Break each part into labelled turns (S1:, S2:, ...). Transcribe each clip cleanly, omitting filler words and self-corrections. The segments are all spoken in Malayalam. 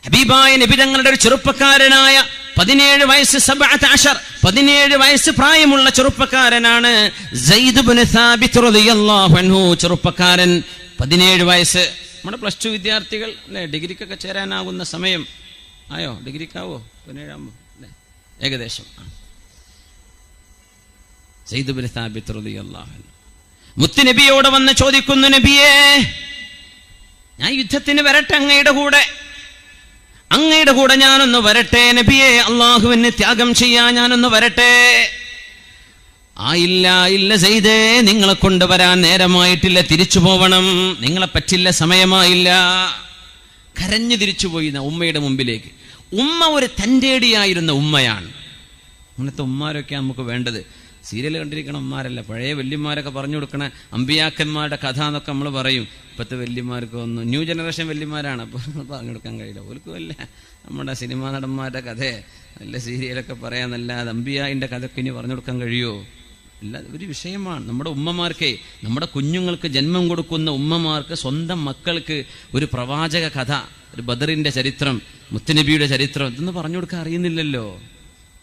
S1: ഹബീബായ നബി തങ്ങളുടെ ഒരു ചെറുപ്പക്കാരനായ 17 വയസ്സ് 17 വയസ്സ് പ്രായമുള്ള ചെറുപ്പക്കാരനാണ് സയ്യിദ് ഇബ്നു സാബിത്ത് റളിയല്ലാഹു അൻഹു. ചെറുപ്പക്കാരൻ 17 വയസ്സ്. നമ്മുടെ +2 വിദ്യാർത്ഥികൾ അല്ലെ, ഡിഗ്രിക്കൊക്കെ ചേരാനാകുന്ന സമയം ആയോ? ഡിഗ്രിക്കാവോ 17 ആകുമ്പോൾ അല്ലെ? ഏകദേശം. സയ്യിദ് ഇബ്നു സാബിത്ത് റളിയല്ലാഹു അൻഹു മുത്തുനബിയോട് വന്ന് ചോദിക്കുന്നു, നബിയേ, ഞാൻ യുദ്ധത്തിന് വരട്ടെ അങ്ങയുടെ കൂടെ ഞാനൊന്ന് വരട്ടെ നബിയെ, അള്ളാഹുവിന് ത്യാഗം ചെയ്യാൻ ഞാനൊന്ന് വരട്ടെ. ഇല്ല സയ്യിദേ, നിങ്ങളെ കൊണ്ടുവരാൻ നേരമായിട്ടില്ല, തിരിച്ചു പോവണം, നിങ്ങളെ പറ്റില്ല, സമയമായില്ല. കരഞ്ഞു തിരിച്ചുപോയി ഉമ്മയുടെ മുമ്പിലേക്ക്. ഉമ്മ ഒരു തൻ്റെടിയായിരുന്ന ഉമ്മയാണ്. അങ്ങനത്തെ ഉമ്മാരൊക്കെ നമുക്ക് വേണ്ടത്. സീരിയൽ കണ്ടിരിക്കണ ഉമ്മാരല്ല, പഴയ വല്യന്മാരൊക്കെ പറഞ്ഞു കൊടുക്കണ അമ്പിയാക്കന്മാരുടെ കഥ എന്നൊക്കെ നമ്മൾ പറയും. ഇപ്പോഴത്തെ വല്യന്മാർക്ക് ഒന്നും ന്യൂ ജനറേഷൻ വല്യന്മാരാണ്, അപ്പോൾ പറഞ്ഞു കൊടുക്കാൻ കഴിയില്ല. ഓർക്കും അല്ല നമ്മുടെ സിനിമാ നടന്മാരുടെ കഥ നല്ല സീരിയലൊക്കെ പറയാന്നല്ലാതെ അമ്പിയായിൻ്റെ കഥയൊക്കെ ഇനി പറഞ്ഞു കൊടുക്കാൻ കഴിയുമോ? ഇല്ല. ഒരു വിഷയമാണ് നമ്മുടെ ഉമ്മമാർക്ക്, നമ്മുടെ കുഞ്ഞുങ്ങൾക്ക് ജന്മം കൊടുക്കുന്ന ഉമ്മമാർക്ക് സ്വന്തം മക്കൾക്ക് ഒരു പ്രവാചക കഥ, ഒരു ബദറിൻ്റെ ചരിത്രം, മുത്തുനബിയുടെ ചരിത്രം ഇതൊന്നും പറഞ്ഞു കൊടുക്കാൻ അറിയുന്നില്ലല്ലോ.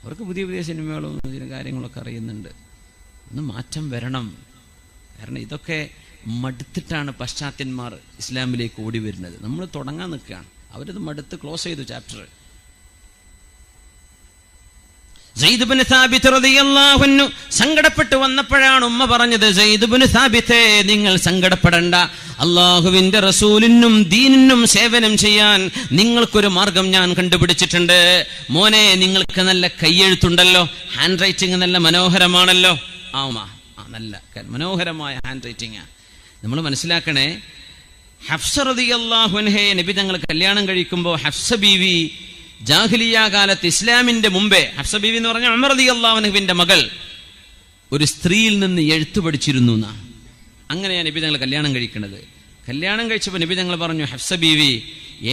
S1: അവർക്ക് പുതിയ പുതിയ സിനിമകളും കാര്യങ്ങളൊക്കെ അറിയുന്നുണ്ട്. ഒന്ന് മാറ്റം വരണം. കാരണം ഇതൊക്കെ മടുത്തിട്ടാണ് പാശ്ചാത്യന്മാർ ഇസ്ലാമിലേക്ക് ഓടി വരുന്നത്. നമ്മൾ തുടങ്ങാൻ നിൽക്കുകയാണ്, അവരത് മടുത്ത് ക്ലോസ് ചെയ്തു ചാപ്റ്റർ. സയ്യിദ് ഇബ്നു സാബിത്ത് റളിയല്ലാഹു അൻഹു സങ്കടപ്പെട്ടു വന്നപ്പോഴാണ് ഉമ്മ പറഞ്ഞത്, സയ്യിദ് ഇബ്നു സാബിത്തേ, നിങ്ങൾ സങ്കടപ്പെടണ്ട, അള്ളാഹുവിന്റെ റസൂലിനും ദീനിനും സേവനം ചെയ്യാൻ നിങ്ങൾക്കൊരു മാർഗം ഞാൻ കണ്ടുപിടിച്ചിട്ടുണ്ട്. മോനെ, നിങ്ങൾക്ക് നല്ല കയ്യെഴുത്തുണ്ടല്ലോ, ഹാൻഡ് റൈറ്റിംഗ് നല്ല മനോഹരമാണല്ലോ. നല്ല മനോഹരമായ ഹാൻഡ് റൈറ്റിംഗ്. നമ്മൾ മനസ്സിലാക്കണേ, ഹഫ്സ റളിയല്ലാഹു അൻഹയെ നബി തങ്ങൾ കല്യാണം കഴിക്കുമ്പോൾ ഹഫ്സ ബീവി ജാഹിലിയ കാലത്ത് ഇസ്ലാമിന്റെ മുമ്പേ, ഹഫ്സ ബീവി എന്ന് പറഞ്ഞ ഉമർ റളിയല്ലാഹു അൻഹുവിന്റെ മകൾ, ഒരു സ്ത്രീയിൽ നിന്ന് എഴുത്തു പഠിച്ചിരുന്നു എന്നാ. അങ്ങനെയാണ് നബി തങ്ങൾ കല്യാണം കഴിക്കുന്നത്. കല്യാണം കഴിച്ചപ്പോൾ നബി തങ്ങൾ പറഞ്ഞു, ഹഫ്സ ബീവി,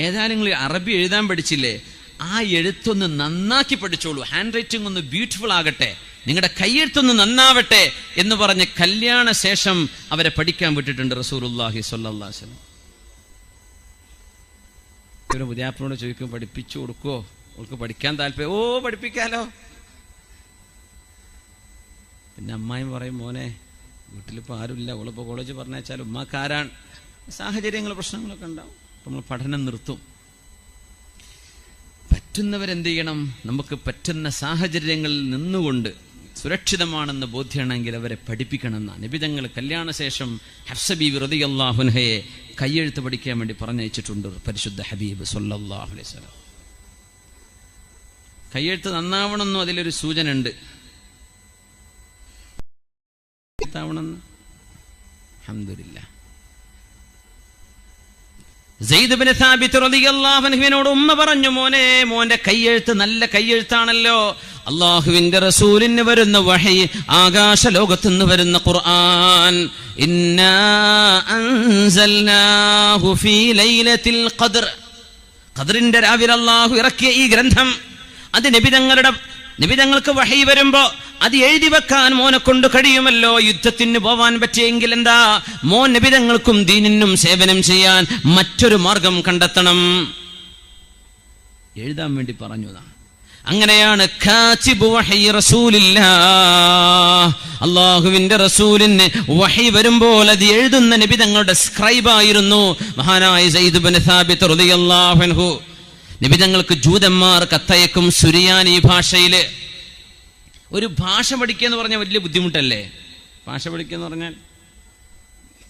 S1: ഏതായാലും നിങ്ങൾ അറബി എഴുതാൻ പഠിച്ചില്ലേ, ആ എഴുത്തൊന്ന് നന്നാക്കി പഠിച്ചോളൂ, ഹാൻഡ് റൈറ്റിംഗ് ഒന്ന് ബ്യൂട്ടിഫുൾ ആകട്ടെ, നിങ്ങളുടെ കയ്യെഴുത്തൊന്ന് നന്നാവട്ടെ എന്ന് പറഞ്ഞ് കല്യാണ ശേഷം അവരെ പഠിക്കാൻ വിട്ടിട്ടുണ്ട് റസൂലുള്ളാഹി സ്വല്ലല്ലാഹു അലൈഹി വസല്ലം. ഒരു പുതിയാപ്പിനോട് ചോദിക്കും, പഠിപ്പിച്ചു കൊടുക്കുവോ? അവൾക്ക് പഠിക്കാൻ താല്പര്യം. പഠിപ്പിക്കാലോ. പിന്നെ അമ്മായും പറയും, മോനെ, വീട്ടിലിപ്പോൾ ആരുമില്ല, അവളിപ്പോൾ കോളേജ് പറഞ്ഞാൽ ഉമ്മാക്കാരാണ്. സാഹചര്യങ്ങൾ പ്രശ്നങ്ങളൊക്കെ ഉണ്ടാവും, നമ്മൾ പഠനം നിർത്തും. പറ്റുന്നവരെന്ത് ചെയ്യണം? നമുക്ക് പറ്റുന്ന സാഹചര്യങ്ങളിൽ നിന്നുകൊണ്ട് സുരക്ഷിതമാണെന്ന് ബോധ്യമാണെങ്കിൽ അവരെ പഠിപ്പിക്കണമെന്നാണ് നബി തങ്ങൾ കല്യാണശേഷം ഹഫ്സ ബീവി റളിയല്ലാഹു അൻഹയെ കയ്യെഴുത്ത് പഠിക്കാൻ വേണ്ടി പറഞ്ഞയച്ചിട്ടുണ്ട് പരിശുദ്ധ ഹബീബ് സ്വല്ലല്ലാഹു അലൈഹി വസല്ലം. കയ്യെഴുത്ത് നന്നാവണമെന്നും അതിലൊരു സൂചന ഉണ്ട്. അൽഹംദുലില്ലാഹ്. സയ്യിദ് ഇബ്നു സാബിത്ത് റളിയല്ലാഹു അൻഹുവിനോട് ഉമ്മ പറഞ്ഞു, മോനെ, മോന്റെ കയ്യെഴുത്ത് നല്ല കയ്യെഴുത്താണല്ലോ. അല്ലാഹുവിന്റെ റസൂലിന് വരുന്ന വഹി, ആകാശ ലോകത്ത് നിന്ന് വരുന്ന ഖുർആൻ, ഇന്നാ അൻസൽനാഹു ഫീ ലൈലത്തിൽ ഖദ്ർ, ഖദ്റിന്റെ രാവിലെ അല്ലാഹു ഇറക്കിയ ഈ ഗ്രന്ഥം, അത് നബി തങ്ങൾക്ക് വഹി വരുമ്പോ അത് എഴുതി വെക്കാൻ മോനെ കൊണ്ട് കഴിയുമല്ലോ. യുദ്ധത്തിന് പോവാൻ പറ്റിയെങ്കിൽ എന്താ, മോൻ നബി തങ്ങൾക്കും ദീനിനും സേവനം ചെയ്യാൻ മറ്റൊരു മാർഗം കണ്ടെത്തണം. എഴുതാൻ വേണ്ടി പറഞ്ഞതാണ്. അങ്ങനെയാണ് കാതിബു വഹി റസൂലില്ലാഹ്, അല്ലാഹുവിന്റെ റസൂലിന് വഹി വരുമ്പോൾ അത് എഴുതുന്ന നബി തങ്ങളുടെ സ്ക്രൈബായിരുന്നു മഹാനായ സയ്യിദ് ഇബ്നു സാബിത്ത് റളിയല്ലാഹു അൻഹു. നബി തങ്ങൾക്ക് ജൂതന്മാർ കത്തയക്കും സുരിയാനി ഭാഷയില്. ഒരു ഭാഷ പഠിക്കുക എന്ന് പറഞ്ഞാൽ വലിയ ബുദ്ധിമുട്ടല്ലേ? ഭാഷ പഠിക്കുക എന്ന് പറഞ്ഞാൽ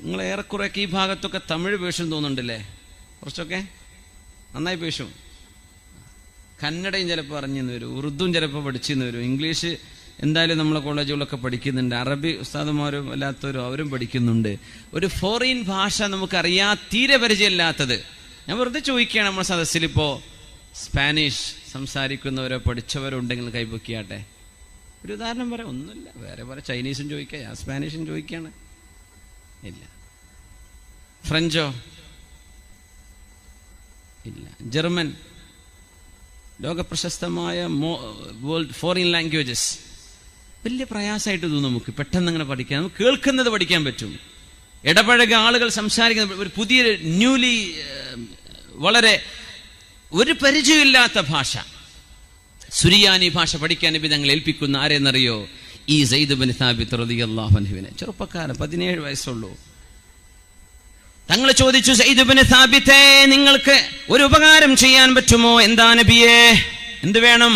S1: നിങ്ങൾ ഏറെക്കുറെയൊക്കെ ഈ ഭാഗത്തൊക്കെ തമിഴ് പേശും തോന്നുന്നുണ്ടല്ലേ? കുറച്ചൊക്കെ നന്നായി പേശും. കന്നഡയും ചിലപ്പോൾ അറിഞ്ഞെന്ന് വരും, ഉറുദും ചിലപ്പോൾ പഠിച്ചെന്ന് വരും, ഇംഗ്ലീഷ് എന്തായാലും നമ്മളെ കോളേജുകളൊക്കെ പഠിക്കുന്നുണ്ട്, അറബി ഉസ്താദുമാരും അല്ലാത്തവരും അവരും പഠിക്കുന്നുണ്ട്. ഒരു ഫോറിൻ ഭാഷ നമുക്കറിയാൻ തീരെ പരിചയമില്ലാത്തത്. ഞാൻ വെറുതെ ചോദിക്കുകയാണ്, നമ്മുടെ സദസ്സിലിപ്പോൾ സ്പാനിഷ് സംസാരിക്കുന്നവരോ പഠിച്ചവരോ ഉണ്ടെങ്കിൽ കൈപൊക്കിയാട്ടെ. ഒരു ഉദാഹരണം പറയാം, ഒന്നുമില്ല, വേറെ പോലെ ചൈനീസും ചോദിക്കാം, ഞാൻ സ്പാനിഷും ചോദിക്കുകയാണ്. ഇല്ല. ഫ്രഞ്ചോ ഇല്ല. ജർമ്മൻ, ലോകപ്രശസ്തമായ വേൾഡ് ഫോറിൻ ലാംഗ്വേജസ് വലിയ പ്രയാസമായിട്ട് തോന്നും നമുക്ക്. പെട്ടെന്ന് അങ്ങനെ പഠിക്കാൻ, നമുക്ക് കേൾക്കുന്നത് പഠിക്കാൻ പറ്റും. ഇടപഴക ആളുകൾ സംസാരിക്കുന്നത് ഒരു പുതിയ ന്യൂലി വളരെ ഒരു പരിചയമില്ലാത്ത ഭാഷ, സുരിയാനി ഭാഷ പഠിക്കാൻ നബി തങ്ങൾ ഏൽപ്പിക്കുന്ന ആരെന്നറിയോ? ഈ സയ്യിദ് ഇബ്നു സാബിത്ത് റളിയല്ലാഹു അൻഹുവിനെ. ചെറുപ്പക്കാരൻ, 17 വയസ്സുള്ളൂ. തങ്ങൾ ചോദിച്ചു, സയ്യിദ് ഇബ്നു സാബിത്തേ, നിങ്ങൾക്ക് ഒരു ഉപകാരം ചെയ്യാൻ പറ്റുമോ? എന്താ നബിയേ, എന്ത് വേണം?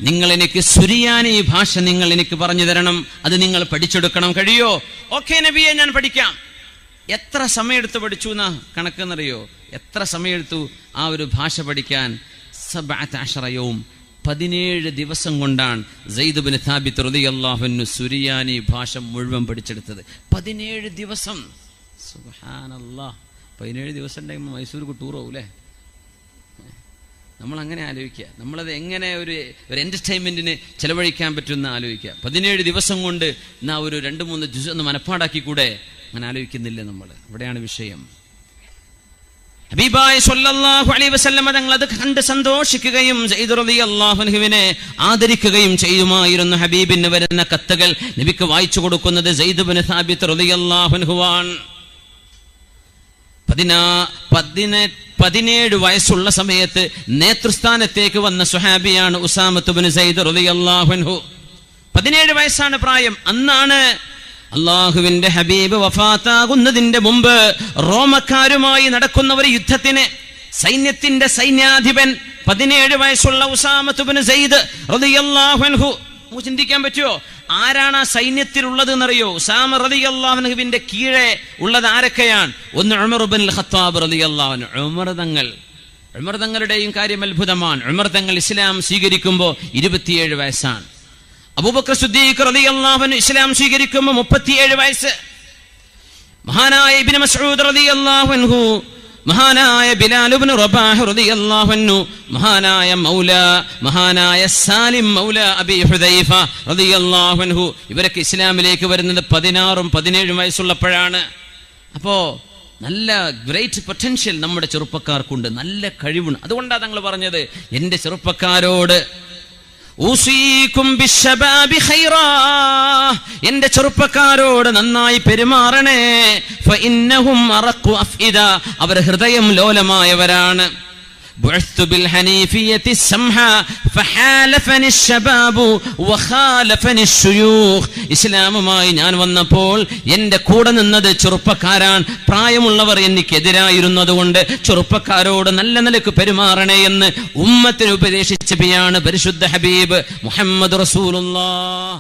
S1: നിങ്ങൾ എനിക്ക് സുരിയാനി ഭാഷ നിങ്ങൾ എനിക്ക് പറഞ്ഞു തരണം, അത് നിങ്ങൾ പഠിച്ചെടുക്കണം. കഴിയോ? ഓക്കെ നബിയെ, ഞാൻ പഠിക്കാം. എത്ര സമയമെടുത്ത് പഠിച്ചു എന്നാ കണക്കെന്നറിയോ? എത്ര സമയമെടുത്തു ആ ഒരു ഭാഷ പഠിക്കാൻ? 17 യൗം, 17 ദിവസം കൊണ്ടാണ് സയ്യിദ് ഇബ്നു സാബിത്ത് റളിയല്ലാഹു അൻഹു സുരിയാനി ഭാഷ മുഴുവൻ പഠിച്ചെടുത്തത്. 17 ദിവസം. സുബ്ഹാനല്ലാഹ്. 17 ദിവസം ഉണ്ടെങ്കിൽ മൈസൂർക്ക് ടൂർ പോകൂലേ? നമ്മളങ്ങനെ ആലോചിക്കുക, നമ്മളത് എങ്ങനെ ഒരു എന്റർടൈൻമെന്റിന് ചെലവഴിക്കാൻ പറ്റുമെന്ന് ആലോചിക്കുക. 17 ദിവസം കൊണ്ട് എന്നാ ഒരു 2-3 ജുസ് ഒന്ന് മനപ്പാടാക്കി കൂടെ? അങ്ങനെ ആലോചിക്കുന്നില്ല നമ്മൾ. ഇവിടെയാണ് വിഷയം. ഹബീബായ സ്വല്ലല്ലാഹു അലൈഹി വസല്ലം തങ്ങൾ അത് കണ്ട് സന്തോഷിക്കുകയും സയ്യിദ് റളിയല്ലാഹു അൻഹുവിനെ ആദരിക്കുകയും ചെയ്യുമായിരുന്നു. ഹബീബിന് വരുന്ന കത്തുകൾ നബിക്ക് വായിച്ചു കൊടുക്കുന്നത് സയ്യിദ് ഇബ്നു സാബിത്ത് റളിയല്ലാഹു അൻഹുവാണ്. 17 വയസ്സുള്ള സമയത്ത് നേതൃസ്ഥാനത്തേക്ക് വന്ന സ്വഹാബിയാണ് ഉസാമത്ത് ഇബ്നു സൈദ് റളിയല്ലാഹു അൻഹു. 17 വയസ്സാണ് പ്രായം. അന്നാണ് അള്ളാഹുവിന്റെ ഹബീബ് വഫാത്താകുന്നതിന്റെ മുമ്പ് റോമക്കാരുമായി നടക്കുന്ന ഒരു യുദ്ധത്തിന് സൈന്യത്തിന്റെ സൈന്യാധിപൻ 17 വയസ്സുള്ള ഉസാമത്ത് ഇബ്നു സൈദ് റളിയല്ലാഹു അൻഹു. ചിന്തിക്കാൻ പറ്റുമോ? ആരാണ് ആ സൈന്യത്തിലുള്ളത് എന്നറിയോ? ഉസാമ റളിയല്ലാഹു അൻഹുവിന്റെ കീഴെ ഉള്ളത് ആരൊക്കെയാണ്? ഒന്ന് ഉമർ ഇബ്നുൽ ഖത്താബ് റളിയല്ലാഹു അൻഹു. ഉമർ തങ്ങളുടെയും കാര്യം അത്ഭുതമാണ്. ഉമർ തങ്ങൾ ഇസ്ലാം സ്വീകരിക്കുമ്പോൾ 27 വയസ്സാണ്. അബൂബക്കർ സിദ്ദീഖ് റളിയല്ലാഹു അൻഹു ഇസ്ലാം സ്വീകരിക്കുമ്പോൾ 37 വയസ്സ്. മഹാനായ ഇബ്നു മസ്ഊദ് റളിയല്ലാഹു അൻഹു, മഹാനായ ബിലാൽ ഇബ്നു റബാഹ് റളിയല്ലാഹു അൻഹു, മഹാനായ സാലിം മൗല അബി ഹുദൈഫ റളിയല്ലാഹു അൻഹു, ഇവരൊക്കെ ഇസ്ലാമിലേക്ക് വരുന്നത് 16ഉം 17ഉം വയസ്സുള്ളപ്പോഴാണ്. അപ്പോ നല്ല ഗ്രേറ്റ് പൊട്ടൻഷ്യൽ നമ്മുടെ ചെറുപ്പക്കാർക്കുണ്ട്, നല്ല കഴിവുണ്ട്. അതുകൊണ്ടാണ് തങ്ങൾ പറഞ്ഞത്, എന്റെ ചെറുപ്പക്കാരോട് ഊസീകും ബിശ്ശബാബി ഖൈറാ, എന്റെ ചെറുപ്പക്കാരോട് നന്നായി പെരുമാറണേ. ഫഇന്നഹും അറഖു അഫ്ഇദ, അവർ ഹൃദയം ലോലമായവരാണ്. ബുഇസ്തു ബിൽ ഹനീഫിയത്തി സംഹ ഫഹാലഫനി അശ്ശബാബു വഖാലഫനി അശ്ശുയൂഖ്. ഇസ്ലാമുമായി ഞാൻ വന്നപ്പോൾ എന്റെ കൂടെ നിന്നത് ചെറുപ്പക്കാരാണ്, പ്രായമുള്ളവർ എനിക്കെതിരായിരുന്നതുകൊണ്ട് ചെറുപ്പക്കാരോട് നല്ല നിലക്ക് പെരുമാറണേ എന്ന് ഉമ്മത്തിന് ഉപദേശിച്ചവയാണ് പരിശുദ്ധ ഹബീബ് മുഹമ്മദ് റസൂലുള്ളാഹ്.